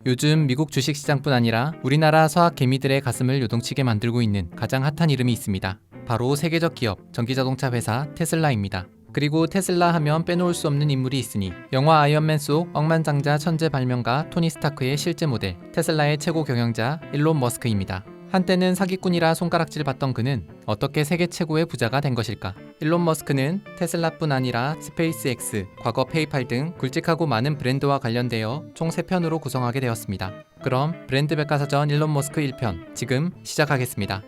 요즘 미국 주식시장뿐 아니라 우리나라 서학 개미들의 가슴을 요동치게 만들고 있는 가장 핫한 이름이 있습니다. 바로 세계적 기업 전기자동차 회사 테슬라입니다. 그리고 테슬라 하면 빼놓을 수 없는 인물이 있으니 영화 아이언맨 속 억만장자 천재 발명가 토니 스타크의 실제 모델 테슬라의 최고 경영자 일론 머스크입니다. 한때는 사기꾼이라 손가락질 받던 그는 어떻게 세계 최고의 부자가 된 것일까? 일론 머스크는 테슬라뿐 아니라 스페이스X, 과거 페이팔 등 굵직하고 많은 브랜드와 관련되어 총 3편으로 구성하게 되었습니다. 그럼 브랜드 백과사전 일론 머스크 1편 지금 시작하겠습니다.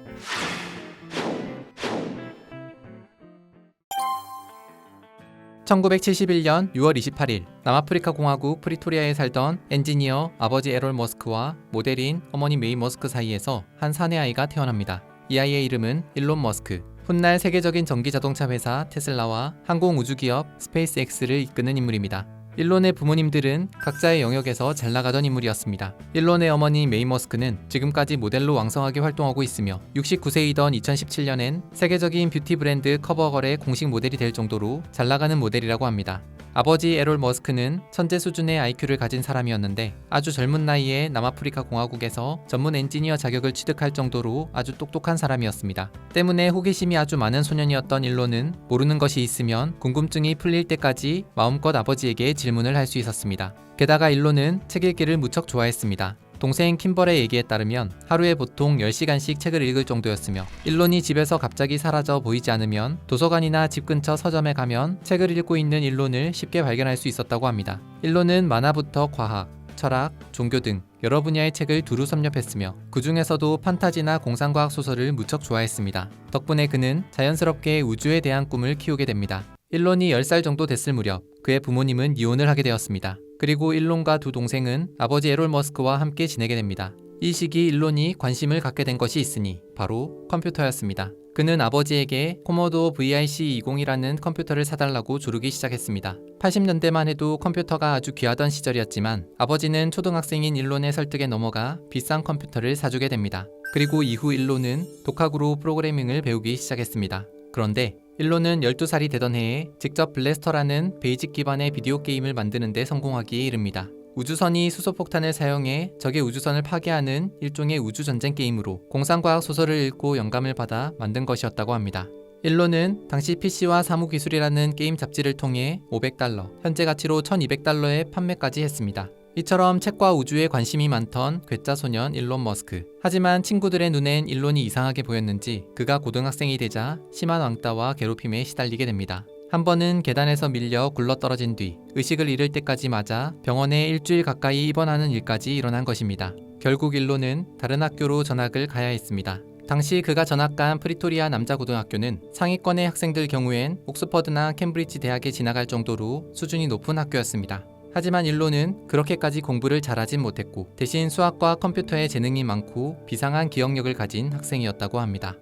(1971년 6월 28일) 남아프리카 공화국 프리토리아에 살던 엔지니어 아버지 에롤 머스크와 모델인 어머니 메이 머스크 사이에서 한 사내 아이가 태어납니다. 이 아이의 이름은 일론 머스크. 훗날 세계적인 전기자동차 회사 테슬라와 항공우주기업 스페이스X를 이끄는 인물입니다. 일론의 부모님들은 각자의 영역에서 잘 나가던 인물이었습니다. 일론의 어머니 메이 머스크는 지금까지 모델로 왕성하게 활동하고 있으며 69세이던 2017년엔 세계적인 뷰티 브랜드 커버걸의 공식 모델이 될 정도로 잘 나가는 모델이라고 합니다. 아버지 에롤 머스크는 천재 수준의 IQ를 가진 사람이었는데 아주 젊은 나이에 남아프리카 공화국에서 전문 엔지니어 자격을 취득할 정도로 아주 똑똑한 사람이었습니다. 때문에 호기심이 아주 많은 소년이었던 일론은 모르는 것이 있으면 궁금증이 풀릴 때까지 마음껏 아버지에게 질문을 할 수 있었습니다. 게다가 일론은 책 읽기를 무척 좋아했습니다. 동생 킴벌의 얘기에 따르면 하루에 보통 10시간씩 책을 읽을 정도였으며 일론이 집에서 갑자기 사라져 보이지 않으면 도서관이나 집 근처 서점에 가면 책을 읽고 있는 일론을 쉽게 발견할 수 있었다고 합니다. 일론은 만화부터 과학, 철학, 종교 등 여러 분야의 책을 두루 섭렵했으며 그 중에서도 판타지나 공상과학 소설을 무척 좋아했습니다. 덕분에 그는 자연스럽게 우주에 대한 꿈을 키우게 됩니다. 일론이 10살 정도 됐을 무렵 그의 부모님은 이혼을 하게 되었습니다. 그리고 일론과 두 동생은 아버지 에롤 머스크와 함께 지내게 됩니다. 이 시기 일론이 관심을 갖게 된 것이 있으니 바로 컴퓨터였습니다. 그는 아버지에게 코모도어 VIC-20이라는 컴퓨터를 사달라고 조르기 시작했습니다. 80년대만 해도 컴퓨터가 아주 귀하던 시절이었지만 아버지는 초등학생인 일론의 설득에 넘어가 비싼 컴퓨터를 사주게 됩니다. 그리고 이후 일론은 독학으로 프로그래밍을 배우기 시작했습니다. 그런데 일론은 12살이 되던 해에 직접 블래스터라는 베이직 기반의 비디오 게임을 만드는 데 성공하기에 이릅니다. 우주선이 수소폭탄을 사용해 적의 우주선을 파괴하는 일종의 우주전쟁 게임으로 공상과학 소설을 읽고 영감을 받아 만든 것이었다고 합니다. 일론은 당시 PC와 사무기술이라는 게임 잡지를 통해 $500, 현재 가치로 $1200의 판매까지 했습니다. 이처럼 책과 우주에 관심이 많던 괴짜 소년 일론 머스크. 하지만 친구들의 눈엔 일론이 이상하게 보였는지 그가 고등학생이 되자 심한 왕따와 괴롭힘에 시달리게 됩니다. 한 번은 계단에서 밀려 굴러떨어진 뒤 의식을 잃을 때까지 맞아 병원에 일주일 가까이 입원하는 일까지 일어난 것입니다. 결국 일론은 다른 학교로 전학을 가야 했습니다. 당시 그가 전학간 프리토리아 남자고등학교는 상위권의 학생들 경우엔 옥스퍼드나 캠브리지 대학에 진학할 정도로 수준이 높은 학교였습니다. 하지만 일론은 그렇게까지 공부를 잘하진 못했고 대신 수학과 컴퓨터에 재능이 많고 비상한 기억력을 가진 학생이었다고 합니다.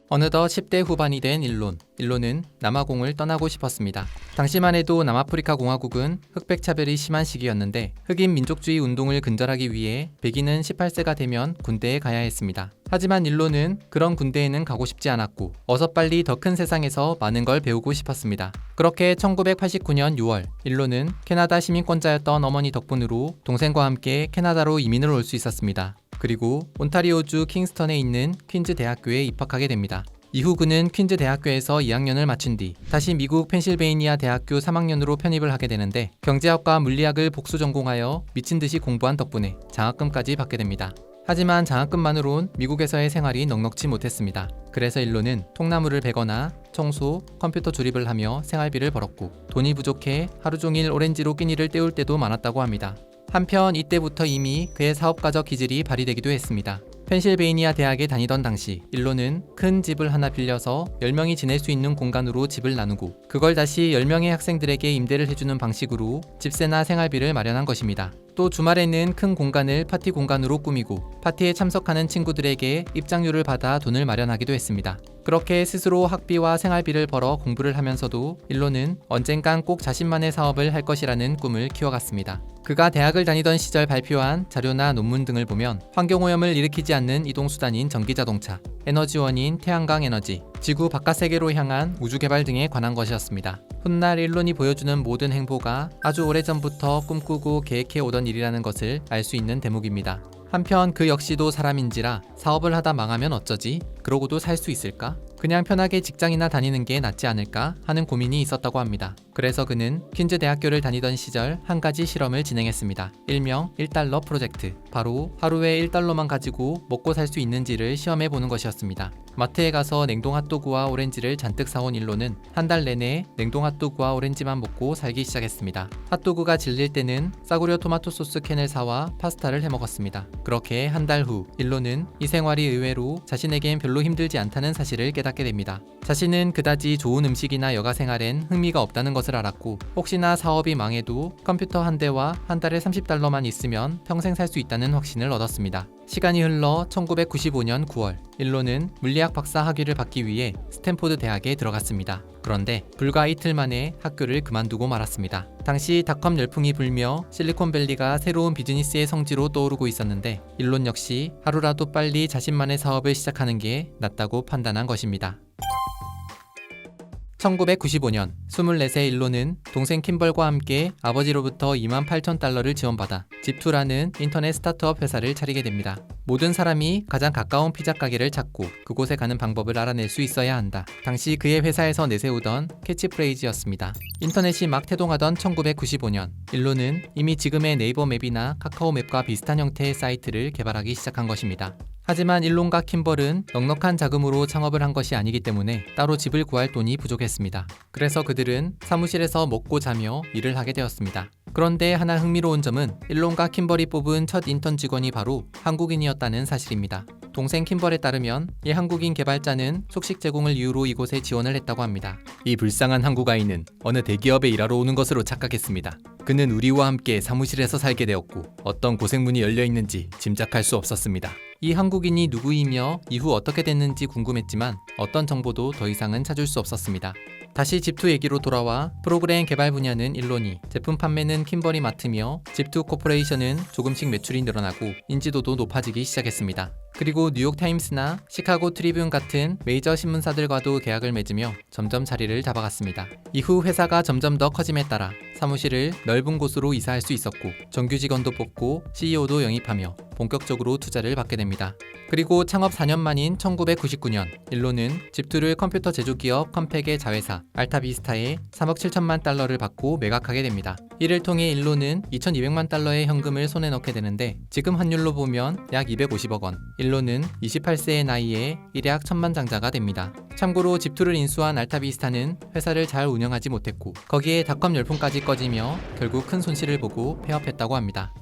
어느덧 10대 후반이 된 일론은 남아공을 떠나고 싶었습니다. 당시만 해도 남아프리카 공화국은 흑백 차별이 심한 시기였는데 흑인 민족주의 운동을 근절하기 위해 백인은 18세가 되면 군대에 가야 했습니다. 하지만 일론은 그런 군대에는 가고 싶지 않았고 어서 빨리 더 큰 세상에서 많은 걸 배우고 싶었습니다. 그렇게 1989년 6월 일론은 캐나다 시민권자였던 어머니 덕분으로 동생과 함께 캐나다로 이민을 올 수 있었습니다. 그리고 온타리오주 킹스턴에 있는 퀸즈 대학교에 입학하게 됩니다. 이후 그는 퀸즈 대학교에서 2학년을 마친 뒤 다시 미국 펜실베이니아 대학교 3학년으로 편입을 하게 되는데 경제학과 물리학을 복수 전공하여 미친 듯이 공부한 덕분에 장학금까지 받게 됩니다. 하지만 장학금만으론 미국에서의 생활이 넉넉지 못했습니다. 그래서 일론은 통나무를 베거나 청소, 컴퓨터 조립을 하며 생활비를 벌었고 돈이 부족해 하루 종일 오렌지로 끼니를 때울 때도 많았다고 합니다. 한편 이때부터 이미 그의 사업가적 기질이 발휘되기도 했습니다. 펜실베이니아 대학에 다니던 당시 일론은 큰 집을 하나 빌려서 10명이 지낼 수 있는 공간으로 집을 나누고 그걸 다시 10명의 학생들에게 임대를 해주는 방식으로 집세나 생활비를 마련한 것입니다. 또 주말에는 큰 공간을 파티 공간으로 꾸미고 파티에 참석하는 친구들에게 입장료를 받아 돈을 마련하기도 했습니다. 그렇게 스스로 학비와 생활비를 벌어 공부를 하면서도 일론은 언젠간 꼭 자신만의 사업을 할 것이라는 꿈을 키워갔습니다. 그가 대학을 다니던 시절 발표한 자료나 논문 등을 보면 환경오염을 일으키지 않는 이동수단인 전기자동차, 에너지원인 태양광 에너지, 지구 바깥 세계로 향한 우주 개발 등에 관한 것이었습니다. 훗날 일론이 보여주는 모든 행보가 아주 오래전부터 꿈꾸고 계획해 오던 일이라는 것을 알 수 있는 대목입니다. 한편 그 역시도 사람인지라 사업을 하다 망하면 어쩌지? 그러고도 살 수 있을까? 그냥 편하게 직장이나 다니는 게 낫지 않을까 하는 고민이 있었다고 합니다. 그래서 그는 퀸즈 대학교를 다니던 시절 한 가지 실험을 진행했습니다. 일명 1달러 프로젝트. 바로 하루에 1달러만 가지고 먹고 살 수 있는지를 시험해 보는 것이었습니다. 마트에 가서 냉동 핫도그와 오렌지를 잔뜩 사온 일론은 한 달 내내 냉동 핫도그와 오렌지만 먹고 살기 시작했습니다. 핫도그가 질릴 때는 싸구려 토마토 소스 캔을 사와 파스타를 해 먹었습니다. 그렇게 한 달 후 일론은 이 생활이 의외로 자신에겐 별로 힘들지 않다는 사실을 깨닫게 됩니다. 자신은 그다지 좋은 음식이나 여가 생활엔 흥미가 없다는 것을 알았고 혹시나 사업이 망해도 컴퓨터 한 대와 한 달에 30달러만 있으면 평생 살 수 있다는 확신을 얻었습니다. 시간이 흘러 1995년 9월 일론은 물리학 박사 학위를 받기 위해 스탠포드 대학에 들어갔습니다. 그런데 불과 이틀 만에 학교를 그만두고 말았습니다. 당시 닷컴 열풍이 불며 실리콘밸리가 새로운 비즈니스의 성지로 떠오르고 있었는데 일론 역시 하루라도 빨리 자신만의 사업을 시작하는 게 낫다고 판단한 것입니다. 1995년 24세 일론은 동생 킴벌과 함께 아버지로부터 28,000달러를 지원받아 집2라는 인터넷 스타트업 회사를 차리게 됩니다. 모든 사람이 가장 가까운 피자 가게를 찾고 그곳에 가는 방법을 알아낼 수 있어야 한다. 당시 그의 회사에서 내세우던 캐치프레이즈였습니다. 인터넷이 막 태동하던 1995년 일론은 이미 지금의 네이버 맵이나 카카오 맵과 비슷한 형태의 사이트를 개발하기 시작한 것입니다. 하지만 일론과 킴벌은 넉넉한 자금으로 창업을 한 것이 아니기 때문에 따로 집을 구할 돈이 부족했습니다. 그래서 그들은 사무실에서 먹고 자며 일을 하게 되었습니다. 그런데 하나 흥미로운 점은 일론과 킴벌이 뽑은 첫 인턴 직원이 바로 한국인이었다는 사실입니다. 동생 킴벌에 따르면 이 한국인 개발자는 숙식 제공을 이유로 이곳에 지원을 했다고 합니다. 이 불쌍한 한국아이는 어느 대기업에 일하러 오는 것으로 착각했습니다. 그는 우리와 함께 사무실에서 살게 되었고 어떤 고생문이 열려 있는지 짐작할 수 없었습니다. 이 한국인이 누구이며 이후 어떻게 됐는지 궁금했지만 어떤 정보도 더 이상은 찾을 수 없었습니다. 다시 집2 얘기로 돌아와 프로그램 개발 분야는 일론이, 제품 판매는 킴벌이 맡으며 집2 코퍼레이션은 조금씩 매출이 늘어나고 인지도도 높아지기 시작했습니다. 그리고 뉴욕타임스나 시카고 트리뷴 같은 메이저 신문사들과도 계약을 맺으며 점점 자리를 잡아갔습니다. 이후 회사가 점점 더 커짐에 따라 사무실을 넓은 곳으로 이사할 수 있었고 정규 직원도 뽑고 CEO도 영입하며 본격적으로 투자를 받게 됩니다. 그리고 창업 4년 만인 1999년 일론은 집2를 컴퓨터 제조기업 컴팩의 자회사 알타비스타에 3억 7천만 달러를 받고 매각하게 됩니다. 이를 통해 일론은 2,200만 달러의 현금을 손에 넣게 되는데 지금 환율로 보면 약 250억 원. 일론은 28세의 나이에 일약 천만장자가 됩니다. 참고로 집2를 인수한 알타비스타는 회사를 잘 운영하지 못했고 거기에 닷컴 열풍까지 꺼지며 결국 큰 손실을 보고 폐업했다고 합니다.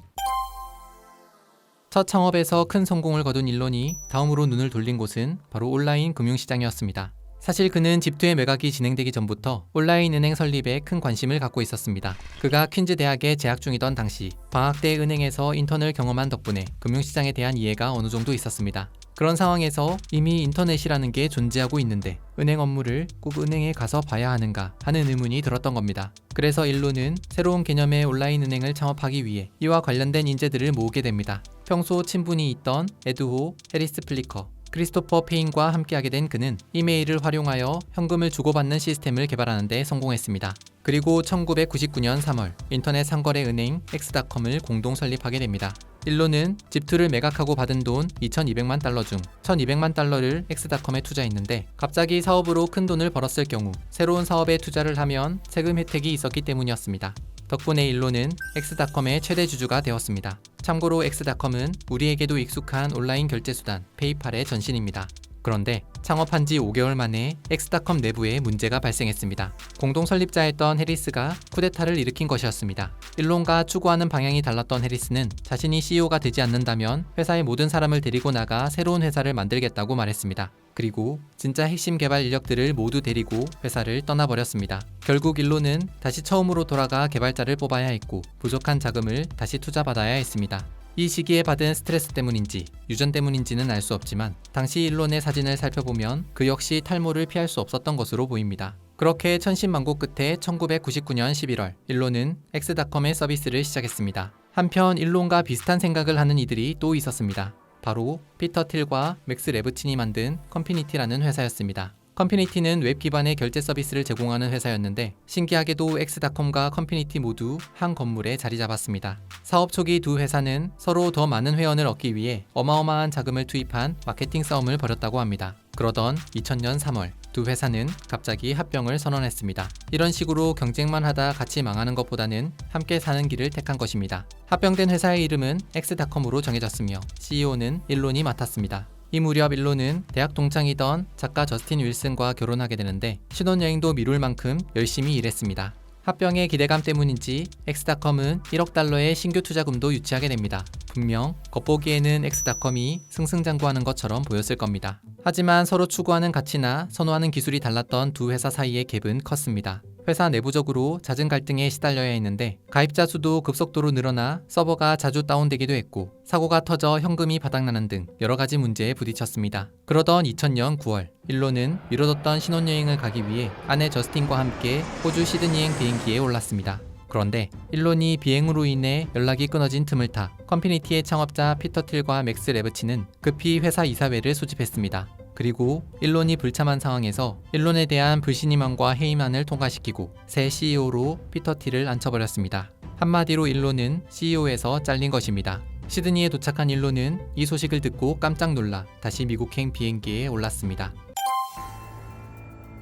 첫 창업에서 큰 성공을 거둔 일론이 다음으로 눈을 돌린 곳은 바로 온라인 금융시장이었습니다. 사실 그는 집2의 매각이 진행되기 전부터 온라인 은행 설립에 큰 관심을 갖고 있었습니다. 그가 퀸즈 대학에 재학 중이던 당시 방학 때 은행에서 인턴을 경험한 덕분에 금융시장에 대한 이해가 어느 정도 있었습니다. 그런 상황에서 이미 인터넷이라는 게 존재하고 있는데 은행 업무를 꼭 은행에 가서 봐야 하는가 하는 의문이 들었던 겁니다. 그래서 일론은 새로운 개념의 온라인 은행을 창업하기 위해 이와 관련된 인재들을 모으게 됩니다. 평소 친분이 있던 에드호, 해리스 플리커, 크리스토퍼 페인과 함께하게 된 그는 이메일을 활용하여 현금을 주고받는 시스템을 개발하는 데 성공했습니다. 그리고 1999년 3월 인터넷 상거래 은행 X닷컴을 공동 설립하게 됩니다. 일론은 집2를 매각하고 받은 돈 2,200만 달러 중 1,200만 달러를 X닷컴에 투자했는데 갑자기 사업으로 큰 돈을 벌었을 경우 새로운 사업에 투자를 하면 세금 혜택이 있었기 때문이었습니다. 덕분에 일론은 X닷컴의 최대 주주가 되었습니다. 참고로 X닷컴은 우리에게도 익숙한 온라인 결제 수단 페이팔의 전신입니다. 그런데 창업한 지 5개월 만에 X닷컴 내부에 문제가 발생했습니다. 공동 설립자였던 해리스가 쿠데타를 일으킨 것이었습니다. 일론과 추구하는 방향이 달랐던 해리스는 자신이 CEO가 되지 않는다면 회사의 모든 사람을 데리고 나가 새로운 회사를 만들겠다고 말했습니다. 그리고 진짜 핵심 개발 인력들을 모두 데리고 회사를 떠나버렸습니다. 결국 일론은 다시 처음으로 돌아가 개발자를 뽑아야 했고 부족한 자금을 다시 투자받아야 했습니다. 이 시기에 받은 스트레스 때문인지 유전 때문인지는 알 수 없지만 당시 일론의 사진을 살펴보면 그 역시 탈모를 피할 수 없었던 것으로 보입니다. 그렇게 천신만고 끝에 1999년 11월 일론은 X닷컴의 서비스를 시작했습니다. 한편 일론과 비슷한 생각을 하는 이들이 또 있었습니다. 바로 피터 틸과 맥스 레브친이 만든 컴피니티라는 회사였습니다. 컴피니티는 웹 기반의 결제 서비스를 제공하는 회사였는데 신기하게도 X닷컴과 컴피니티 모두 한 건물에 자리 잡았습니다. 사업 초기 두 회사는 서로 더 많은 회원을 얻기 위해 어마어마한 자금을 투입한 마케팅 싸움을 벌였다고 합니다. 그러던 2000년 3월 두 회사는 갑자기 합병을 선언했습니다. 이런 식으로 경쟁만 하다 같이 망하는 것보다는 함께 사는 길을 택한 것입니다. 합병된 회사의 이름은 X닷컴으로 정해졌으며 CEO는 일론이 맡았습니다. 이 무렵 일론은 대학 동창이던 작가 저스틴 윌슨과 결혼하게 되는데 신혼여행도 미룰 만큼 열심히 일했습니다. 합병의 기대감 때문인지 X닷컴은 1억 달러의 신규 투자금도 유치하게 됩니다. 분명 겉보기에는 X닷컴이 승승장구하는 것처럼 보였을 겁니다. 하지만 서로 추구하는 가치나 선호하는 기술이 달랐던 두 회사 사이의 갭은 컸습니다. 회사 내부적으로 잦은 갈등에 시달려야 했는데 가입자 수도 급속도로 늘어나 서버가 자주 다운되기도 했고 사고가 터져 현금이 바닥나는 등 여러 가지 문제에 부딪혔습니다. 그러던 2000년 9월 일론은 미뤄뒀던 신혼여행을 가기 위해 아내 저스틴과 함께 호주 시드니행 비행기에 올랐습니다. 그런데 일론이 비행으로 인해 연락이 끊어진 틈을 타 컴피니티의 창업자 피터 틸과 맥스 레브치는 급히 회사 이사회를 소집했습니다. 그리고 일론이 불참한 상황에서 일론에 대한 불신임함과 해임안을 통과시키고 새 CEO로 피터 틸을 앉혀버렸습니다. 한마디로 일론은 CEO에서 잘린 것입니다. 시드니에 도착한 일론은 이 소식을 듣고 깜짝 놀라 다시 미국행 비행기에 올랐습니다.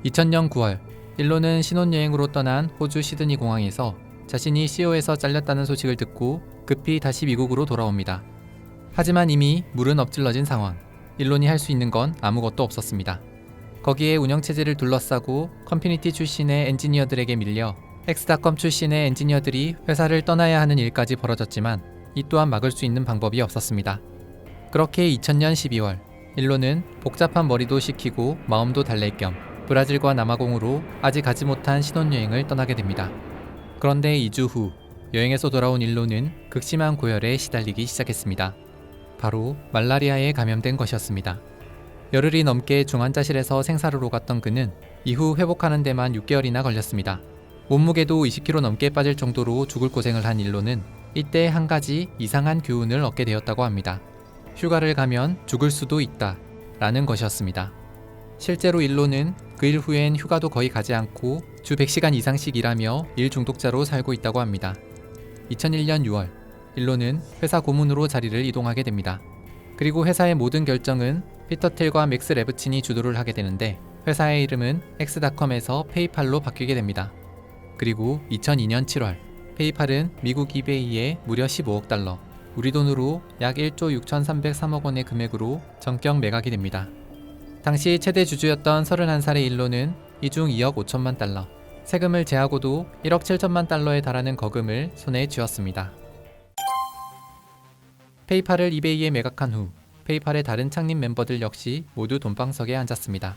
2000년 9월 일론은 신혼여행으로 떠난 호주 시드니 공항에서 자신이 CEO에서 잘렸다는 소식을 듣고 급히 다시 미국으로 돌아옵니다. 하지만 이미 물은 엎질러진 상황. 일론이 할 수 있는 건 아무것도 없었습니다. 거기에 운영체제를 둘러싸고 컴피니티 출신의 엔지니어들에게 밀려 X닷컴 출신의 엔지니어들이 회사를 떠나야 하는 일까지 벌어졌지만 이 또한 막을 수 있는 방법이 없었습니다. 그렇게 2000년 12월 일론은 복잡한 머리도 식히고 마음도 달랠 겸 브라질과 남아공으로 아직 가지 못한 신혼여행을 떠나게 됩니다. 그런데 2주 후 여행에서 돌아온 일론은 극심한 고열에 시달리기 시작했습니다. 바로 말라리아에 감염된 것이었습니다. 열흘이 넘게 중환자실에서 생사를 오갔던 그는 이후 회복하는 데만 6개월이나 걸렸습니다. 몸무게도 20kg 넘게 빠질 정도로 죽을 고생을 한 일론은 이때 한 가지 이상한 교훈을 얻게 되었다고 합니다. 휴가를 가면 죽을 수도 있다 라는 것이었습니다. 실제로 일론은 그 일 후엔 휴가도 거의 가지 않고 주 100시간 이상씩 일하며 일 중독자로 살고 있다고 합니다. 2001년 6월 일론은 회사 고문으로 자리를 이동하게 됩니다. 그리고 회사의 모든 결정은 피터 틸과 맥스 레브친이 주도를 하게 되는데 회사의 이름은 X닷컴에서 페이팔로 바뀌게 됩니다. 그리고 2002년 7월 페이팔은 미국 이베이에 무려 15억 달러, 우리 돈으로 약 1조 6,303억 원의 금액으로 전격 매각이 됩니다. 당시 최대 주주였던 31살의 일론은 이 중 2억 5천만 달러, 세금을 제하고도 1억 7천만 달러에 달하는 거금을 손에 쥐었습니다. 페이팔을 이베이에 매각한 후 페이팔의 다른 창립 멤버들 역시 모두 돈방석에 앉았습니다.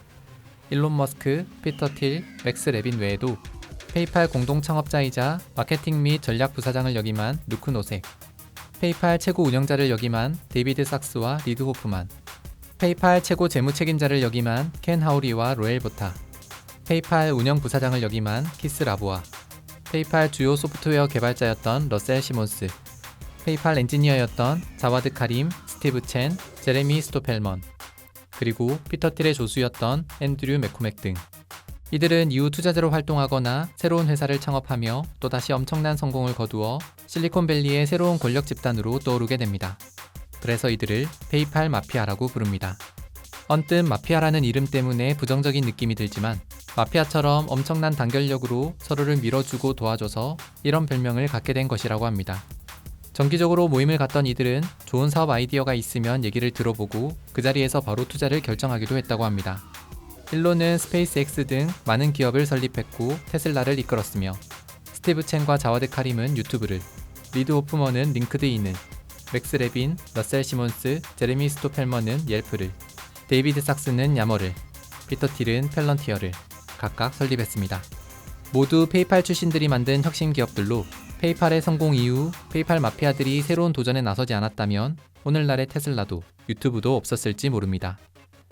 일론 머스크, 피터 틸, 맥스 레빈 외에도 페이팔 공동 창업자이자 마케팅 및 전략 부사장을 역임한 루크 노색, 페이팔 최고 운영자를 역임한 데이비드 sak스와 리드 호프만, 페이팔 최고 재무 책임자를 역임한 켄 하우리와 로엘 보타, 페이팔 운영 부사장을 역임한 키스 라보아, 페이팔 주요 소프트웨어 개발자였던 러셀 시몬스, 페이팔 엔지니어였던 자와드 카림, 스티브 첸, 제레미 스토펠먼, 그리고 피터 틸의 조수였던 앤드류 맥코맥 등 이들은 이후 투자자로 활동하거나 새로운 회사를 창업하며 또다시 엄청난 성공을 거두어 실리콘밸리의 새로운 권력 집단으로 떠오르게 됩니다. 그래서 이들을 페이팔 마피아라고 부릅니다. 언뜻 마피아라는 이름 때문에 부정적인 느낌이 들지만 마피아처럼 엄청난 단결력으로 서로를 밀어주고 도와줘서 이런 별명을 갖게 된 것이라고 합니다. 정기적으로 모임을 갖던 이들은 좋은 사업 아이디어가 있으면 얘기를 들어보고 그 자리에서 바로 투자를 결정하기도 했다고 합니다. 일론은 스페이스X 등 많은 기업을 설립했고 테슬라를 이끌었으며 스티브 첸과 자와드 카림은 유튜브를, 리드 호프먼은 링크드인을, 맥스 레빈, 러셀 시몬스, 제레미 스토펠먼은 옐프를, 데이비드 sak스는 야머를, 피터 틸은 펠런티어를 각각 설립했습니다. 모두 페이팔 출신들이 만든 혁신 기업들로 페이팔의 성공 이후 페이팔 마피아들이 새로운 도전에 나서지 않았다면 오늘날의 테슬라도 유튜브도 없었을지 모릅니다.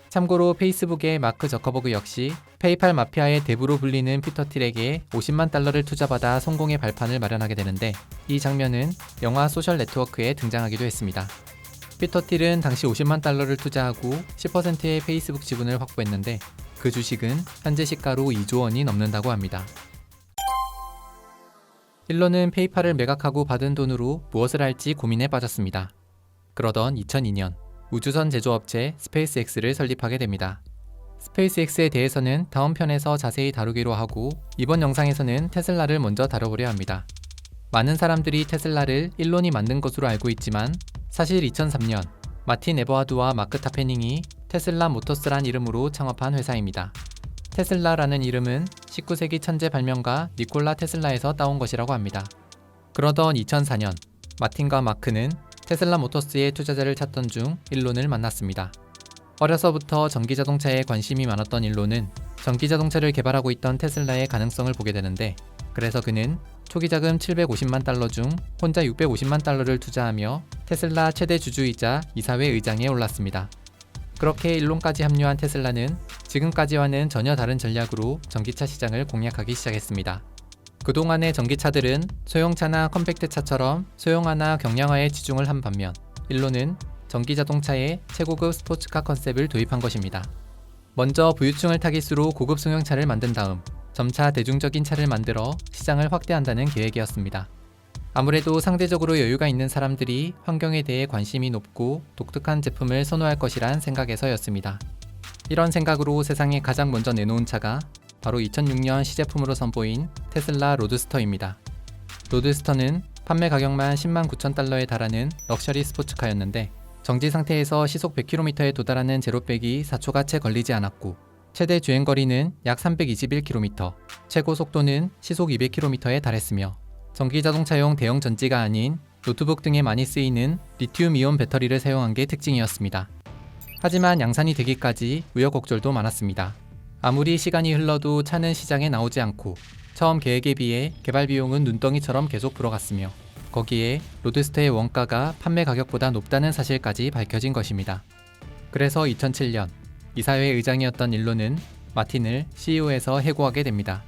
참고로 페이스북의 마크 저커버그 역시 페이팔 마피아의 대부로 불리는 피터 틸에게 50만 달러를 투자받아 성공의 발판을 마련하게 되는데 이 장면은 영화 소셜 네트워크에 등장하기도 했습니다. 피터 틸은 당시 50만 달러를 투자하고 10%의 페이스북 지분을 확보했는데 그 주식은 현재 시가로 2조 원이 넘는다고 합니다. 일론은 페이팔을 매각하고 받은 돈으로 무엇을 할지 고민에 빠졌습니다. 그러던 2002년 우주선 제조업체 스페이스X를 설립하게 됩니다. 스페이스X에 대해서는 다음 편에서 자세히 다루기로 하고 이번 영상에서는 테슬라를 먼저 다뤄보려 합니다. 많은 사람들이 테슬라를 일론이 만든 것으로 알고 있지만 사실 2003년 마틴 에버하드와 마크 타페닝이 테슬라 모터스란 이름으로 창업한 회사입니다. 테슬라라는 이름은 19세기 천재 발명가 니콜라 테슬라에서 따온 것이라고 합니다. 그러던 2004년 마틴과 마크는 테슬라 모터스의 투자자를 찾던 중 일론을 만났습니다. 어려서부터 전기자동차에 관심이 많았던 일론은 전기자동차를 개발하고 있던 테슬라의 가능성을 보게 되는데 그래서 그는 초기 자금 750만 달러 중 혼자 650만 달러를 투자하며 테슬라 최대 주주이자 이사회 의장에 올랐습니다. 그렇게 일론까지 합류한 테슬라는 지금까지와는 전혀 다른 전략으로 전기차 시장을 공략하기 시작했습니다. 그동안의 전기차들은 소형차나 컴팩트차처럼 소형화나 경량화에 치중을 한 반면 일론은 전기자동차에 최고급 스포츠카 컨셉을 도입한 것입니다. 먼저 부유층을 타깃으로 고급 승용차를 만든 다음 점차 대중적인 차를 만들어 시장을 확대한다는 계획이었습니다. 아무래도 상대적으로 여유가 있는 사람들이 환경에 대해 관심이 높고 독특한 제품을 선호할 것이란 생각에서였습니다. 이런 생각으로 세상에 가장 먼저 내놓은 차가 바로 2006년 시제품으로 선보인 테슬라 로드스터입니다. 로드스터는 판매 가격만 10만 9천 달러에 달하는 럭셔리 스포츠카였는데 정지 상태에서 시속 100km에 도달하는 제로백이 4초가 채 걸리지 않았고 최대 주행거리는 약 321km, 최고 속도는 시속 200km에 달했으며 전기자동차용 대형 전지가 아닌 노트북 등에 많이 쓰이는 리튬이온 배터리를 사용한 게 특징이었습니다. 하지만 양산이 되기까지 우여곡절도 많았습니다. 아무리 시간이 흘러도 차는 시장에 나오지 않고 처음 계획에 비해 개발 비용은 눈덩이처럼 계속 불어갔으며 거기에 로드스터의 원가가 판매 가격보다 높다는 사실까지 밝혀진 것입니다. 그래서 2007년 이사회 의장이었던 일론은 마틴을 CEO에서 해고하게 됩니다.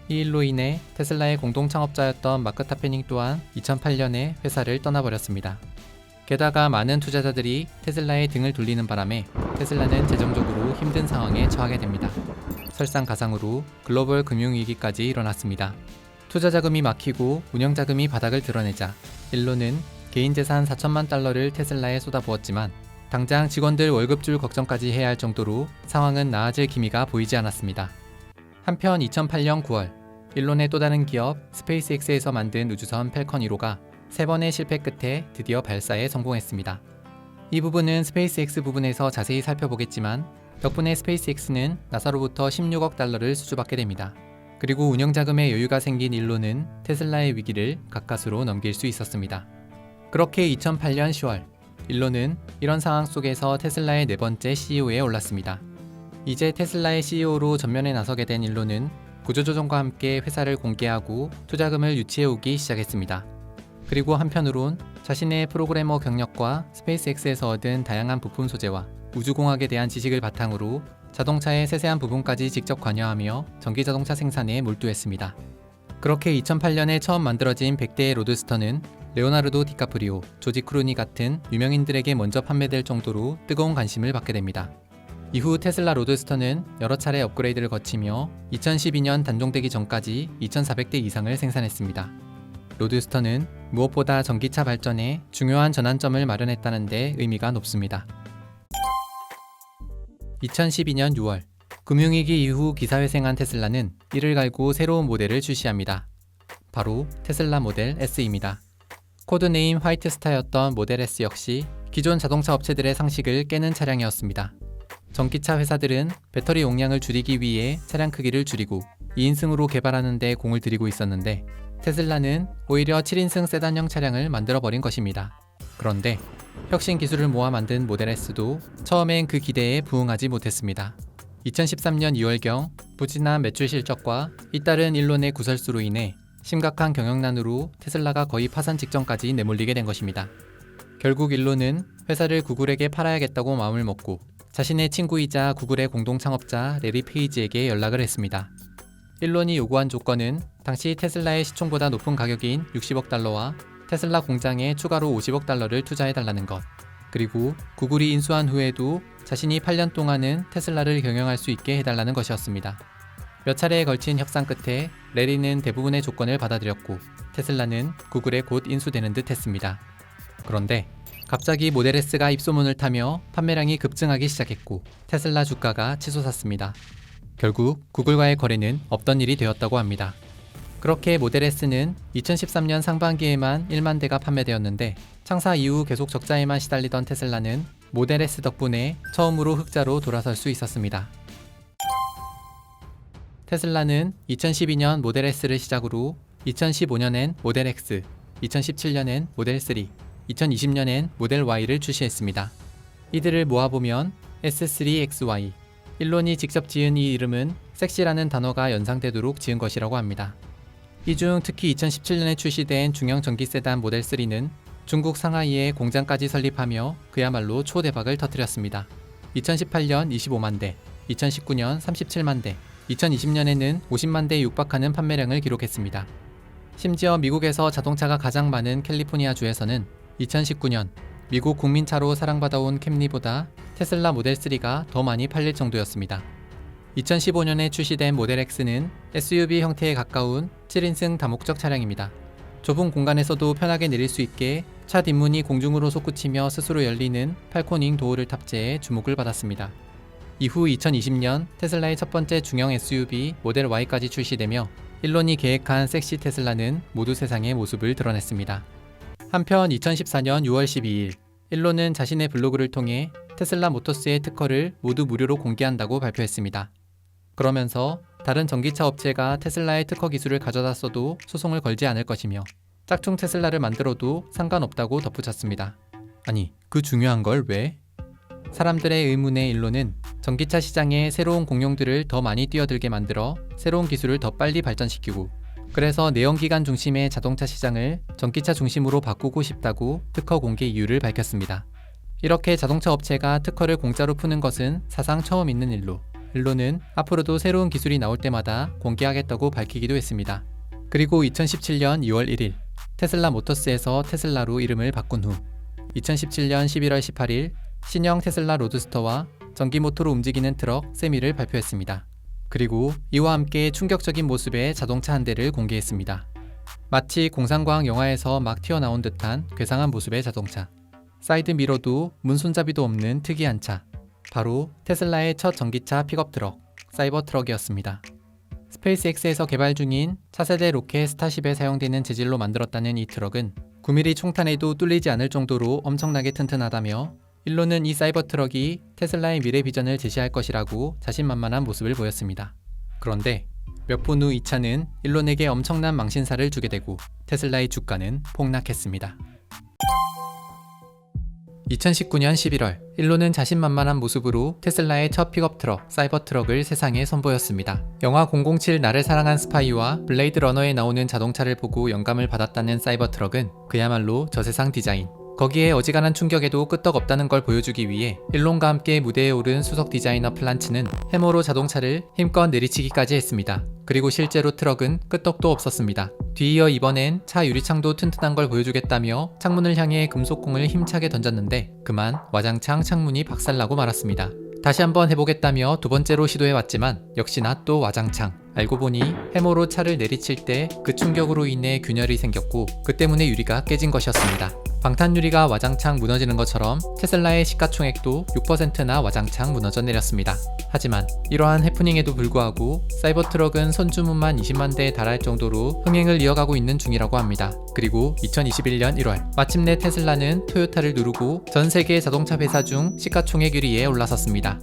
이 일로 인해 테슬라의 공동 창업자였던 마크 타페닝 또한 2008년에 회사를 떠나버렸습니다. 게다가 많은 투자자들이 테슬라에 등을 돌리는 바람에 테슬라는 재정적으로 힘든 상황에 처하게 됩니다. 설상가상으로 글로벌 금융위기까지 일어났습니다. 투자 자금이 막히고 운영 자금이 바닥을 드러내자 일론은 개인 재산 4천만 달러를 테슬라에 쏟아부었지만 당장 직원들 월급줄 걱정까지 해야 할 정도로 상황은 나아질 기미가 보이지 않았습니다. 한편 2008년 9월 일론의 또 다른 기업 스페이스X에서 만든 우주선 팰컨 1호가 3번의 실패 끝에 드디어 발사에 성공했습니다. 이 부분은 스페이스X 부분에서 자세히 살펴보겠지만 덕분에 스페이스X는 나사로부터 16억 달러를 수주받게 됩니다. 그리고 운영자금에 여유가 생긴 일론은 테슬라의 위기를 가까스로 넘길 수 있었습니다. 그렇게 2008년 10월 일론은 이런 상황 속에서 테슬라의 네 번째 CEO에 올랐습니다. 이제 테슬라의 CEO로 전면에 나서게 된 일론은 구조조정과 함께 회사를 공개하고 투자금을 유치해오기 시작했습니다. 그리고 한편으론 자신의 프로그래머 경력과 스페이스X에서 얻은 다양한 부품 소재와 우주공학에 대한 지식을 바탕으로 자동차의 세세한 부분까지 직접 관여하며 전기자동차 생산에 몰두했습니다. 그렇게 2008년에 처음 만들어진 100대의 로드스터는 레오나르도 디카프리오, 조지 크루니 같은 유명인들에게 먼저 판매될 정도로 뜨거운 관심을 받게 됩니다. 이후 테슬라 로드스터는 여러 차례 업그레이드를 거치며 2012년 단종되기 전까지 2,400대 이상을 생산했습니다. 로드스터는 무엇보다 전기차 발전에 중요한 전환점을 마련했다는 데 의미가 높습니다. 2012년 6월 금융위기 이후 기사회생한 테슬라는 이를 갈고 새로운 모델을 출시합니다. 바로 테슬라 모델 S입니다. 코드네임 화이트스타였던 모델 S 역시 기존 자동차 업체들의 상식을 깨는 차량이었습니다. 전기차 회사들은 배터리 용량을 줄이기 위해 차량 크기를 줄이고 2인승으로 개발하는 데 공을 들이고 있었는데 테슬라는 오히려 7인승 세단형 차량을 만들어버린 것입니다. 그런데 혁신 기술을 모아 만든 모델 S도 처음엔 그 기대에 부응하지 못했습니다. 2013년 2월경 부진한 매출 실적과 잇따른 일론의 구설수로 인해 심각한 경영난으로 테슬라가 거의 파산 직전까지 내몰리게 된 것입니다. 결국 일론은 회사를 구글에게 팔아야겠다고 마음을 먹고 자신의 친구이자 구글의 공동 창업자 레리 페이지에게 연락을 했습니다. 일론이 요구한 조건은 당시 테슬라의 시총보다 높은 가격인 60억 달러와 테슬라 공장에 추가로 50억 달러를 투자해달라는 것, 그리고 구글이 인수한 후에도 자신이 8년 동안은 테슬라를 경영할 수 있게 해달라는 것이었습니다. 몇 차례에 걸친 협상 끝에 레리는 대부분의 조건을 받아들였고 테슬라는 구글에 곧 인수되는 듯 했습니다. 그런데 갑자기 모델 S가 입소문을 타며 판매량이 급증하기 시작했고 테슬라 주가가 치솟았습니다. 결국 구글과의 거래는 없던 일이 되었다고 합니다. 그렇게 모델 S는 2013년 상반기에만 1만 대가 판매되었는데 창사 이후 계속 적자에만 시달리던 테슬라는 모델 S 덕분에 처음으로 흑자로 돌아설 수 있었습니다. 테슬라는 2012년 모델 S를 시작으로 2015년엔 모델 X, 2017년엔 모델 3, 2020년엔 모델 Y를 출시했습니다. 이들을 모아보면 S3XY, 일론이 직접 지은 이 이름은 섹시라는 단어가 연상되도록 지은 것이라고 합니다. 이 중 특히 2017년에 출시된 중형 전기 세단 모델 3는 중국 상하이에 공장까지 설립하며 그야말로 초대박을 터뜨렸습니다. 2018년 25만 대, 2019년 37만 대, 2020년에는 50만 대에 육박하는 판매량을 기록했습니다. 심지어 미국에서 자동차가 가장 많은 캘리포니아 주에서는 2019년 미국 국민차로 사랑받아온 캠리보다 테슬라 모델 3가 더 많이 팔릴 정도였습니다. 2015년에 출시된 모델 X는 SUV 형태에 가까운 7인승 다목적 차량입니다. 좁은 공간에서도 편하게 내릴 수 있게 차 뒷문이 공중으로 솟구치며 스스로 열리는 팔코닝 도어를 탑재해 주목을 받았습니다. 이후 2020년 테슬라의 첫 번째 중형 SUV 모델 Y까지 출시되며 일론이 계획한 섹시 테슬라는 모두 세상의 모습을 드러냈습니다. 한편 2014년 6월 12일 일론은 자신의 블로그를 통해 테슬라 모터스의 특허를 모두 무료로 공개한다고 발표했습니다. 그러면서 다른 전기차 업체가 테슬라의 특허 기술을 가져다 써도 소송을 걸지 않을 것이며 짝퉁 테슬라를 만들어도 상관없다고 덧붙였습니다. 아니, 그 중요한 걸 왜? 사람들의 의문에 일론은 전기차 시장에 새로운 공룡들을 더 많이 뛰어들게 만들어 새로운 기술을 더 빨리 발전시키고 그래서 내연기관 중심의 자동차 시장을 전기차 중심으로 바꾸고 싶다고 특허 공개 이유를 밝혔습니다. 이렇게 자동차 업체가 특허를 공짜로 푸는 것은 사상 처음 있는 일로 일론은 앞으로도 새로운 기술이 나올 때마다 공개하겠다고 밝히기도 했습니다. 그리고 2017년 2월 1일 테슬라 모터스에서 테슬라로 이름을 바꾼 후 2017년 11월 18일 신형 테슬라 로드스터와 전기 모터로 움직이는 트럭 세미를 발표했습니다. 그리고 이와 함께 충격적인 모습의 자동차 한 대를 공개했습니다. 마치 공상과학 영화에서 막 튀어나온 듯한 괴상한 모습의 자동차. 사이드 미러도 문 손잡이도 없는 특이한 차. 바로 테슬라의 첫 전기차 픽업 트럭, 사이버 트럭이었습니다. 스페이스X에서 개발 중인 차세대 로켓 스타쉽에 사용되는 재질로 만들었다는 이 트럭은 9mm 총탄에도 뚫리지 않을 정도로 엄청나게 튼튼하다며 일론은 이 사이버 트럭이 테슬라의 미래 비전을 제시할 것이라고 자신만만한 모습을 보였습니다. 그런데 몇 분 후 이 차는 일론에게 엄청난 망신사를 주게 되고 테슬라의 주가는 폭락했습니다. 2019년 11월 일론은 자신만만한 모습으로 테슬라의 첫 픽업 트럭, 사이버 트럭을 세상에 선보였습니다. 영화 007 나를 사랑한 스파이와 블레이드 러너에 나오는 자동차를 보고 영감을 받았다는 사이버 트럭은 그야말로 저세상 디자인. 거기에 어지간한 충격에도 끄떡없다는 걸 보여주기 위해 일론과 함께 무대에 오른 수석 디자이너 플란츠는 해머로 자동차를 힘껏 내리치기까지 했습니다. 그리고 실제로 트럭은 끄떡도 없었습니다. 뒤이어 이번엔 차 유리창도 튼튼한 걸 보여주겠다며 창문을 향해 금속공을 힘차게 던졌는데 그만 와장창 창문이 박살나고 말았습니다. 다시 한번 해보겠다며 두 번째로 시도해왔지만 역시나 또 와장창. 알고 보니 해머로 차를 내리칠 때 그 충격으로 인해 균열이 생겼고 그 때문에 유리가 깨진 것이었습니다. 방탄유리가 와장창 무너지는 것처럼 테슬라의 시가총액도 6%나 와장창 무너져 내렸습니다. 하지만 이러한 해프닝에도 불구하고 사이버 트럭은 선주문만 20만 대에 달할 정도로 흥행을 이어가고 있는 중이라고 합니다. 그리고 2021년 1월 마침내 테슬라는 토요타를 누르고 전 세계 자동차 회사 중 시가총액 1위에 올라섰습니다.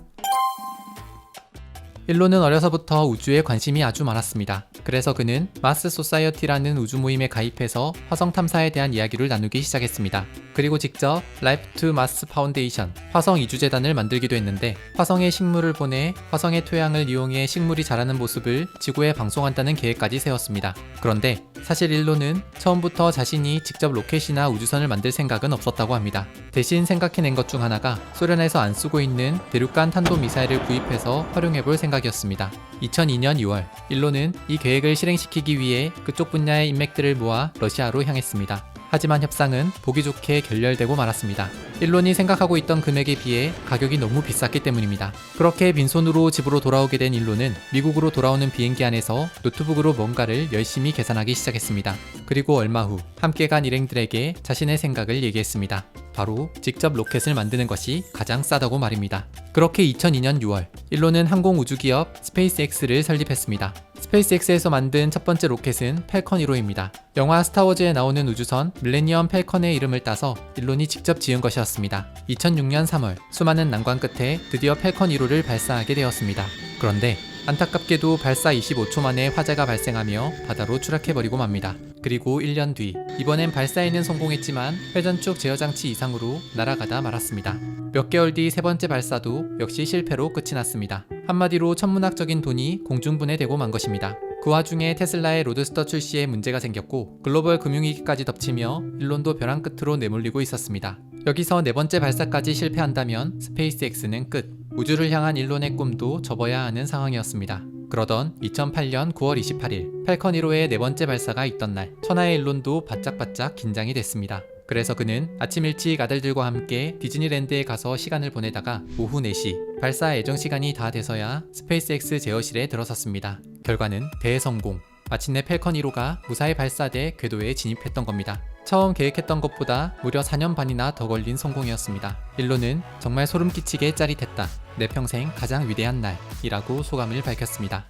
일론은 어려서부터 우주에 관심이 아주 많았습니다. 그래서 그는 마스 소사이어티라는 우주 모임에 가입해서 화성 탐사에 대한 이야기를 나누기 시작했습니다. 그리고 직접 라이프 투 마스 파운데이션, 화성 이주재단을 만들기도 했는데 화성에 식물을 보내 화성의 토양을 이용해 식물이 자라는 모습을 지구에 방송한다는 계획까지 세웠습니다. 그런데 사실 일론은 처음부터 자신이 직접 로켓이나 우주선을 만들 생각은 없었다고 합니다. 대신 생각해낸 것 중 하나가 소련에서 안 쓰고 있는 대륙간 탄도미사일을 구입해서 활용해볼 생각이었습니다. 2002년 2월 일론은 이 계획을 실행시키기 위해 그쪽 분야의 인맥들을 모아 러시아로 향했습니다. 하지만 협상은 보기 좋게 결렬되고 말았습니다. 일론이 생각하고 있던 금액에 비해 가격이 너무 비쌌기 때문입니다. 그렇게 빈손으로 집으로 돌아오게 된 일론은 미국으로 돌아오는 비행기 안에서 노트북으로 뭔가를 열심히 계산하기 시작했습니다. 그리고 얼마 후 함께 간 일행들에게 자신의 생각을 얘기했습니다. 바로 직접 로켓을 만드는 것이 가장 싸다고 말입니다. 그렇게 2002년 6월 일론은 항공우주기업 스페이스X를 설립했습니다. 스페이스X에서 만든 첫 번째 로켓은 팰컨 1호입니다. 영화 스타워즈에 나오는 우주선 밀레니엄 팰컨의 이름을 따서 일론이 직접 지은 것이었습니다. 2006년 3월 수많은 난관 끝에 드디어 팰컨 1호를 발사하게 되었습니다. 그런데 안타깝게도 발사 25초 만에 화재가 발생하며 바다로 추락해버리고 맙니다. 그리고 1년 뒤 이번엔 발사에는 성공했지만 회전축 제어 장치 이상으로 날아가다 말았습니다. 몇 개월 뒤 세 번째 발사도 역시 실패로 끝이 났습니다. 한마디로 천문학적인 돈이 공중분해되고 만 것입니다. 그 와중에 테슬라의 로드스터 출시에 문제가 생겼고 글로벌 금융위기까지 덮치며 일론도 벼랑 끝으로 내몰리고 있었습니다. 여기서 네 번째 발사까지 실패한다면 스페이스X는 끝. 우주를 향한 일론의 꿈도 접어야 하는 상황이었습니다. 그러던 2008년 9월 28일 팰컨 1호의 네 번째 발사가 있던 날 천하의 일론도 바짝바짝 긴장이 됐습니다. 그래서 그는 아침 일찍 아들들과 함께 디즈니랜드에 가서 시간을 보내다가 오후 4시 발사 예정 시간이 다 돼서야 스페이스X 제어실에 들어섰습니다. 결과는 대성공. 마침내 팰컨 1호가 무사히 발사돼 궤도에 진입했던 겁니다. 처음 계획했던 것보다 무려 4년 반이나 더 걸린 성공이었습니다. 일론은 정말 소름 끼치게 짜릿했다. 내 평생 가장 위대한 날이라고 소감을 밝혔습니다.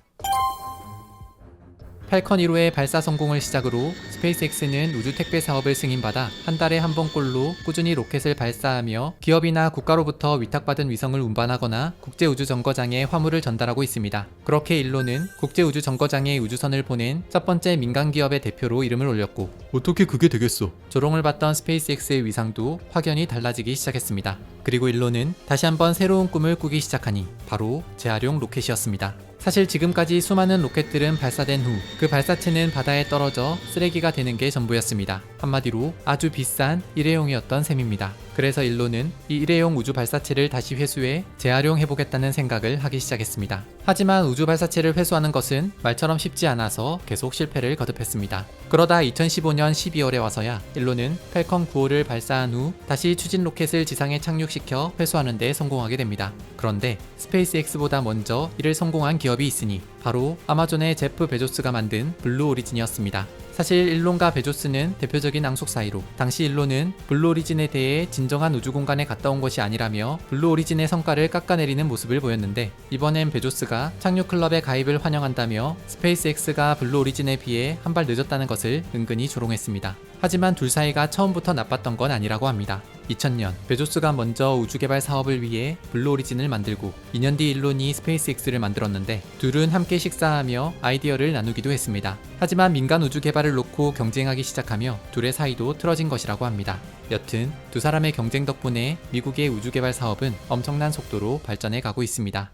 팰컨 1호의 발사 성공을 시작으로 스페이스X는 우주 택배 사업을 승인받아 한 달에 한 번꼴로 꾸준히 로켓을 발사하며 기업이나 국가로부터 위탁받은 위성을 운반하거나 국제우주정거장에 화물을 전달하고 있습니다. 그렇게 일론은 국제우주정거장에 우주선을 보낸 첫 번째 민간 기업의 대표로 이름을 올렸고 어떻게 그게 되겠어? 조롱을 받던 스페이스X의 위상도 확연히 달라지기 시작했습니다. 그리고 일론은 다시 한번 새로운 꿈을 꾸기 시작하니 바로 재활용 로켓이었습니다. 사실 지금까지 수많은 로켓들은 발사된 후 그 발사체는 바다에 떨어져 쓰레기가 되는 게 전부였습니다. 한마디로 아주 비싼 일회용이었던 셈입니다. 그래서 일론은 이 일회용 우주 발사체를 다시 회수해 재활용해보겠다는 생각을 하기 시작했습니다. 하지만 우주 발사체를 회수하는 것은 말처럼 쉽지 않아서 계속 실패를 거듭했습니다. 그러다 2015년 12월에 와서야 일론은 팰컨 9호를 발사한 후 다시 추진 로켓을 지상에 착륙시켜 회수하는 데 성공하게 됩니다. 그런데 스페이스X보다 먼저 이를 성공한 기업이 있으니 바로 아마존의 제프 베조스가 만든 블루 오리진이었습니다. 사실 일론과 베조스는 대표적인 앙숙 사이로 당시 일론은 블루 오리진에 대해 진정한 우주 공간에 갔다 온 것이 아니라며 블루 오리진의 성과를 깎아내리는 모습을 보였는데 이번엔 베조스가 착륙 클럽에 가입을 환영한다며 스페이스X가 블루 오리진에 비해 한 발 늦었다는 것을 은근히 조롱했습니다. 하지만 둘 사이가 처음부터 나빴던 건 아니라고 합니다. 2000년 베조스가 먼저 우주 개발 사업을 위해 블루 오리진을 만들고 2년 뒤 일론이 스페이스X를 만들었는데 둘은 함께 식사하며 아이디어를 나누기도 했습니다. 하지만 민간 우주 개발을 놓고 경쟁하기 시작하며 둘의 사이도 틀어진 것이라고 합니다. 여튼 두 사람의 경쟁 덕분에 미국의 우주 개발 사업은 엄청난 속도로 발전해 가고 있습니다.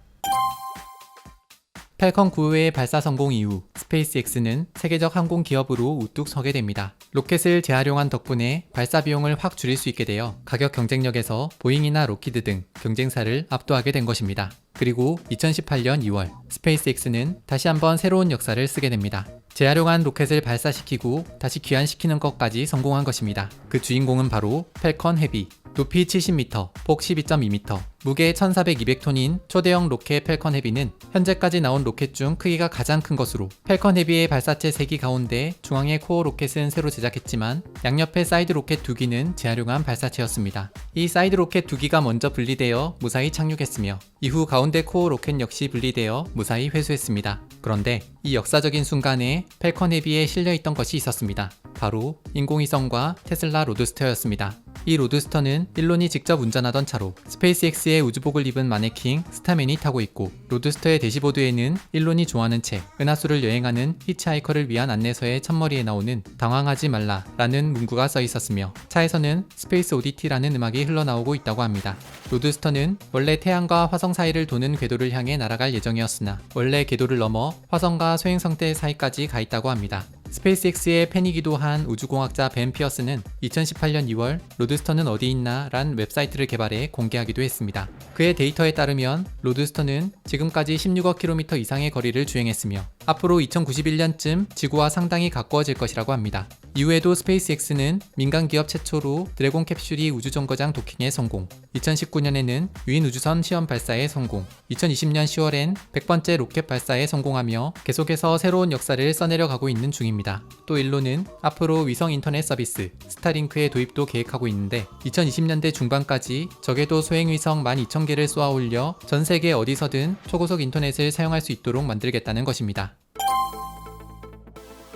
팰컨 9호의 발사 성공 이후 스페이스X는 세계적 항공 기업으로 우뚝 서게 됩니다. 로켓을 재활용한 덕분에 발사 비용을 확 줄일 수 있게 되어 가격 경쟁력에서 보잉이나 로키드 등 경쟁사를 압도하게 된 것입니다. 그리고 2018년 2월 스페이스X는 다시 한번 새로운 역사를 쓰게 됩니다. 재활용한 로켓을 발사시키고 다시 귀환시키는 것까지 성공한 것입니다. 그 주인공은 바로 팰컨 헤비. 높이 70m, 폭 12.2m, 무게 1400-200톤인 초대형 로켓 팰컨 헤비는 현재까지 나온 로켓 중 크기가 가장 큰 것으로 팰컨 헤비의 발사체 3기 가운데 중앙의 코어 로켓은 새로 제작했지만 양옆의 사이드 로켓 2기는 재활용한 발사체였습니다. 이 사이드 로켓 2기가 먼저 분리되어 무사히 착륙했으며 이후 가운데 코어 로켓 역시 분리되어 무사히 회수했습니다. 그런데 이 역사적인 순간에 팰컨 헤비에 실려있던 것이 있었습니다. 바로 인공위성과 테슬라 로드스터였습니다. 이 로드스터는 일론이 직접 운전하던 차로 스페이스X의 우주복을 입은 마네킹 스타맨이 타고 있고 로드스터의 대시보드에는 일론이 좋아하는 책 은하수를 여행하는 히치하이커를 위한 안내서의 첫머리에 나오는 당황하지 말라 라는 문구가 써 있었으며 차에서는 스페이스 오디티라는 음악이 흘러나오고 있다고 합니다. 로드스터는 원래 태양과 화성 사이를 도는 궤도를 향해 날아갈 예정이었으나 원래 궤도를 넘어 화성과 소행성대 사이까지 가 있다고 합니다. 스페이스X의 팬이기도 한 우주공학자 벤 피어스는 2018년 2월 로드스터는 어디 있나 란 웹사이트를 개발해 공개하기도 했습니다. 그의 데이터에 따르면 로드스터는 지금까지 16억 km 이상의 거리를 주행했으며 앞으로 2091년쯤 지구와 상당히 가까워질 것이라고 합니다. 이후에도 스페이스X는 민간 기업 최초로 드래곤 캡슐이 우주정거장 도킹에 성공, 2019년에는 유인 우주선 시험 발사에 성공, 2020년 10월엔 100번째 로켓 발사에 성공하며 계속해서 새로운 역사를 써내려가고 있는 중입니다. 또 일론은 앞으로 위성 인터넷 서비스 스타링크의 도입도 계획하고 있는데 2020년대 중반까지 적게도 소행위성 12,000개를 쏘아 올려 전 세계 어디서든 초고속 인터넷을 사용할 수 있도록 만들겠다는 것입니다.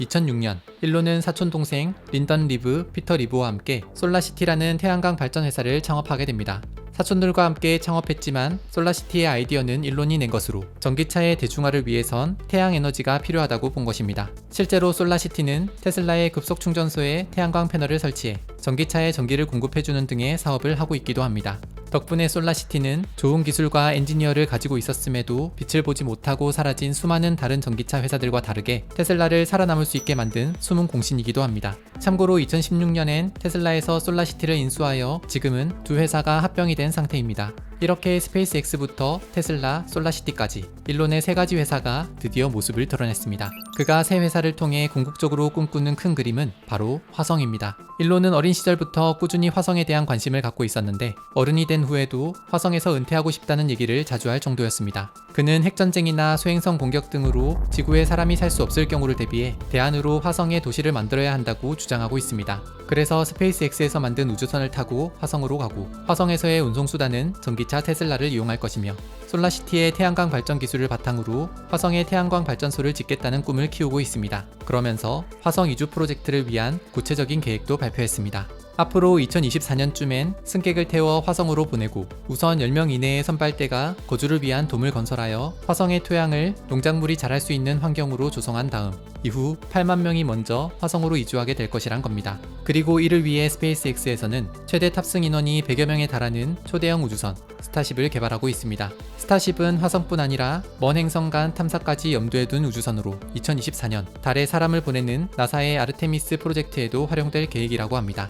2006년 일론은 사촌동생 린던 리브, 피터 리브와 함께 솔라시티라는 태양광 발전 회사를 창업하게 됩니다. 사촌들과 함께 창업했지만 솔라시티의 아이디어는 일론이 낸 것으로 전기차의 대중화를 위해선 태양에너지가 필요하다고 본 것입니다. 실제로 솔라시티는 테슬라의 급속 충전소에 태양광 패널을 설치해 전기차에 전기를 공급해주는 등의 사업을 하고 있기도 합니다. 덕분에 솔라시티는 좋은 기술과 엔지니어를 가지고 있었음에도 빛을 보지 못하고 사라진 수많은 다른 전기차 회사들과 다르게 테슬라를 살아남을 수 있게 만든 숨은 공신이기도 합니다. 참고로 2016년엔 테슬라에서 솔라시티를 인수하여 지금은 두 회사가 합병이 된 상태입니다. 이렇게 스페이스X부터 테슬라, 솔라시티까지 일론의 세 가지 회사가 드디어 모습을 드러냈습니다. 그가 새 회사를 통해 궁극적으로 꿈꾸는 큰 그림은 바로 화성입니다. 일론은 어린 시절부터 꾸준히 화성에 대한 관심을 갖고 있었는데 어른이 된 후에도 화성에서 은퇴하고 싶다는 얘기를 자주 할 정도였습니다. 그는 핵전쟁이나 소행성 공격 등으로 지구에 사람이 살 수 없을 경우를 대비해 대안으로 화성에 도시를 만들어야 한다고 주장하고 있습니다. 그래서 스페이스X에서 만든 우주선을 타고 화성으로 가고 화성에서의 운송수단은 전기차 테슬라를 이용할 것이며 솔라시티의 태양광 발전 기술을 바탕으로 화성에 태양광 발전소를 짓겠다는 꿈을 키우고 있습니다. 그러면서 화성 이주 프로젝트를 위한 구체적인 계획도 발표했습니다. 앞으로 2024년쯤엔 승객을 태워 화성으로 보내고 우선 10명 이내의 선발대가 거주를 위한 돔을 건설하여 화성의 토양을 농작물이 자랄 수 있는 환경으로 조성한 다음 이후 8만 명이 먼저 화성으로 이주하게 될 것이란 겁니다. 그리고 이를 위해 스페이스X에서는 최대 탑승 인원이 100여 명에 달하는 초대형 우주선 스타쉽을 개발하고 있습니다. 스타쉽은 화성뿐 아니라 먼 행성 간 탐사까지 염두에 둔 우주선으로 2024년 달에 사람을 보내는 나사의 아르테미스 프로젝트에도 활용될 계획이라고 합니다.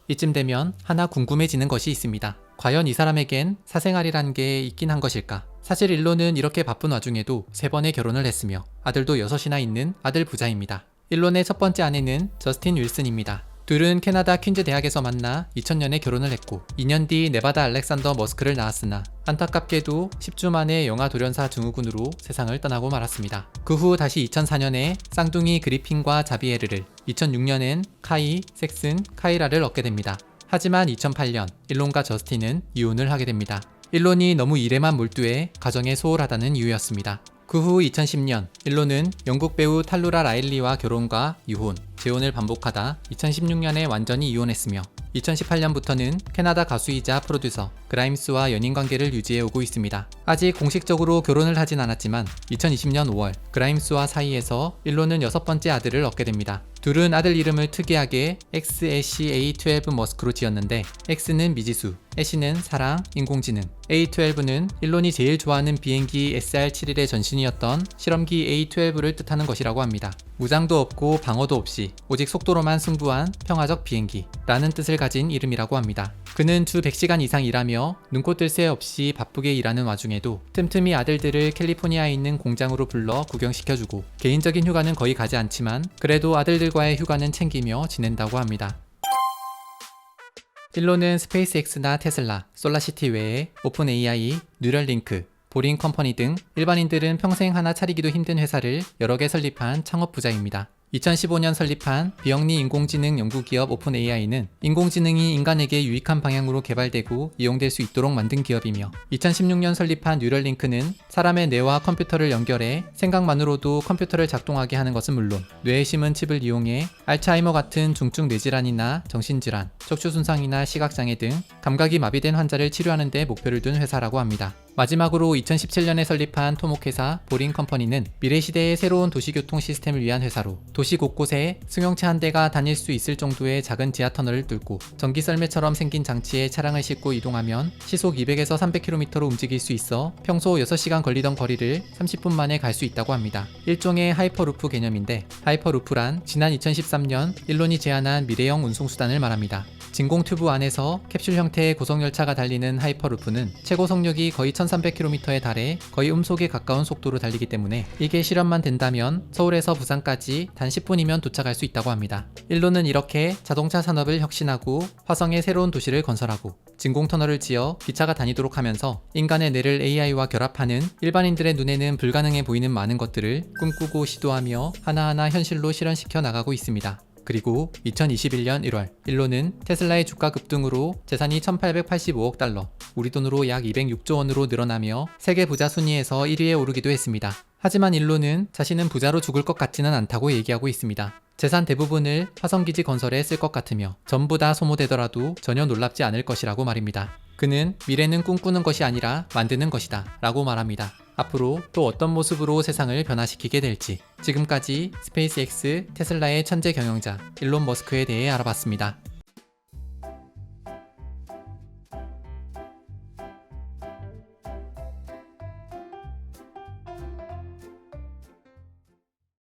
이쯤 되면 하나 궁금해지는 것이 있습니다. 과연 이 사람에겐 사생활이란 게 있긴 한 것일까? 사실 일론은 이렇게 바쁜 와중에도 3번의 결혼을 했으며 아들도 6이나 있는 아들 부자입니다. 일론의 첫 번째 아내는 저스틴 윌슨입니다. 둘은 캐나다 퀸즈 대학에서 만나 2000년에 결혼을 했고 2년 뒤 네바다 알렉산더 머스크를 낳았으나 안타깝게도 10주 만에 영아 돌연사 증후군으로 세상을 떠나고 말았습니다. 그 후 다시 2004년에 쌍둥이 그리핀과 자비에르를, 2006년엔 카이, 섹슨, 카이라를 얻게 됩니다. 하지만 2008년 일론과 저스틴은 이혼을 하게 됩니다. 일론이 너무 일에만 몰두해 가정에 소홀하다는 이유였습니다. 그 후 2010년 일론은 영국 배우 탈루라 라일리와 결혼과 이혼, 재혼을 반복하다 2016년에 완전히 이혼했으며 2018년부터는 캐나다 가수이자 프로듀서 그라임스와 연인관계를 유지해오고 있습니다. 아직 공식적으로 결혼을 하진 않았지만 2020년 5월 그라임스와 사이에서 일론은 6번째 아들을 얻게 됩니다. 둘은 아들 이름을 특이하게 XACA12 머스크로 지었는데 X는 미지수, 애쉬는 사랑, 인공지능, A12는 일론이 제일 좋아하는 비행기 SR-71의 전신이었던 실험기 A12를 뜻하는 것이라고 합니다. 무장도 없고 방어도 없이 오직 속도로만 승부한 평화적 비행기 라는 뜻을 가진 이름이라고 합니다. 그는 주 100시간 이상 일하며 눈코 뜰 새 없이 바쁘게 일하는 와중에도 틈틈이 아들들을 캘리포니아에 있는 공장으로 불러 구경시켜주고 개인적인 휴가는 거의 가지 않지만 그래도 아들들과의 휴가는 챙기며 지낸다고 합니다. 일론은 스페이스X나 테슬라, 솔라시티 외에 오픈 AI, 뉴럴링크, 보링 컴퍼니 등 일반인들은 평생 하나 차리기도 힘든 회사를 여러 개 설립한 창업 부자입니다. 2015년 설립한 비영리 인공지능 연구기업 오픈 AI는 인공지능이 인간에게 유익한 방향으로 개발되고 이용될 수 있도록 만든 기업이며 2016년 설립한 뉴럴링크는 사람의 뇌와 컴퓨터를 연결해 생각만으로도 컴퓨터를 작동하게 하는 것은 물론 뇌에 심은 칩을 이용해 알츠하이머 같은 중증 뇌질환이나 정신질환, 척추손상이나 시각장애 등 감각이 마비된 환자를 치료하는 데 목표를 둔 회사라고 합니다. 마지막으로 2017년에 설립한 토목회사 보링 컴퍼니는 미래시대의 새로운 도시교통 시스템을 위한 회사로 도시 곳곳에 승용차 한 대가 다닐 수 있을 정도의 작은 지하터널을 뚫고 전기 썰매처럼 생긴 장치에 차량을 싣고 이동하면 시속 200에서 300km로 움직일 수 있어 평소 6시간 걸리던 거리를 30분 만에 갈 수 있다고 합니다. 일종의 하이퍼루프 개념인데 하이퍼루프란 지난 2013년 일론이 제안한 미래형 운송수단을 말합니다. 진공 튜브 안에서 캡슐 형태의 고속열차가 달리는 하이퍼루프는 최고 속력이 거의 1300km에 달해 거의 음속에 가까운 속도로 달리기 때문에 이게 실현만 된다면 서울에서 부산까지 단 10분이면 도착할 수 있다고 합니다. 일론은 이렇게 자동차 산업을 혁신하고 화성에 새로운 도시를 건설하고 진공터널을 지어 기차가 다니도록 하면서 인간의 뇌를 AI와 결합하는 일반인들의 눈에는 불가능해 보이는 많은 것들을 꿈꾸고 시도하며 하나하나 현실로 실현시켜 나가고 있습니다. 그리고 2021년 1월 일론은 테슬라의 주가 급등으로 재산이 1885억 달러, 우리 돈으로 약 206조 원으로 늘어나며 세계 부자 순위에서 1위에 오르기도 했습니다. 하지만 일론은 자신은 부자로 죽을 것 같지는 않다고 얘기하고 있습니다. 재산 대부분을 화성기지 건설에 쓸 것 같으며 전부 다 소모되더라도 전혀 놀랍지 않을 것이라고 말입니다. 그는 미래는 꿈꾸는 것이 아니라 만드는 것이다 라고 말합니다. 앞으로 또 어떤 모습으로 세상을 변화시키게 될지 지금까지 스페이스X 테슬라의 천재 경영자 일론 머스크에 대해 알아봤습니다.